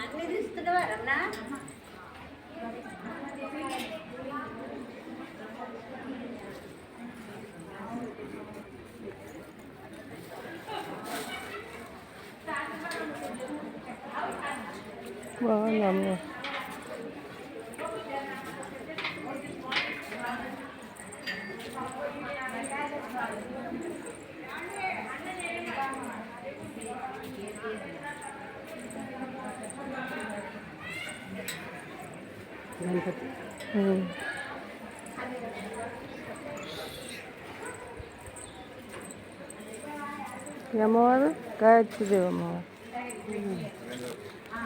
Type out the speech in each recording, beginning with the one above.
అన్ని తీసుకున్నావారన్నా బాగుందమ్మా. గణపతి అమ్మవారు గాయత్రీదేవి అమ్మవారు.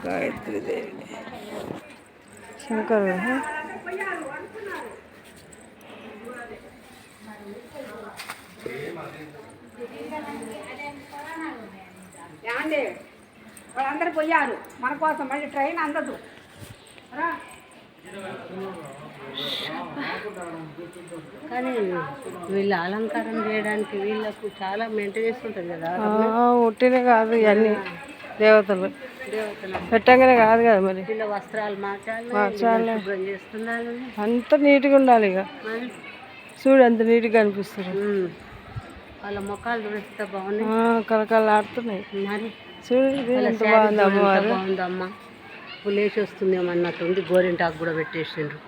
గాయత్రీదేవి శంకరుడు. ఏమండి వాళ్ళందరూ పోయారు మన కోసం, మళ్ళీ ట్రైన్ అందదు. కానీ వీళ్ళు అలంకారం చేయడానికి వీళ్ళకు చాలా మెయింటెనెన్స్ ఉంటుంది కదా. ఉట్టినే కాదు ఇవన్నీ దేవతలు పెట్టంగానే కాదు కదా మరి. వీళ్ళ వస్త్రాలు మార్చాలి, శుభ్రం చేస్తున్నారు. అంత నీట్గా ఉండాలి. ఇక చూడు ఎంత నీట్గా అనిపిస్తుంది. వాళ్ళ ముఖాలు చూస్తే బాగున్నాయి, కలకలాడుతున్నాయి. మరి చూడు ఎంత బాగుంది అమ్మవారు. బాగుందమ్మా. పులేసి వస్తుందేమో అన్నట్టుంది. గోరింటాకు కూడా పెట్టేసిండ్రు.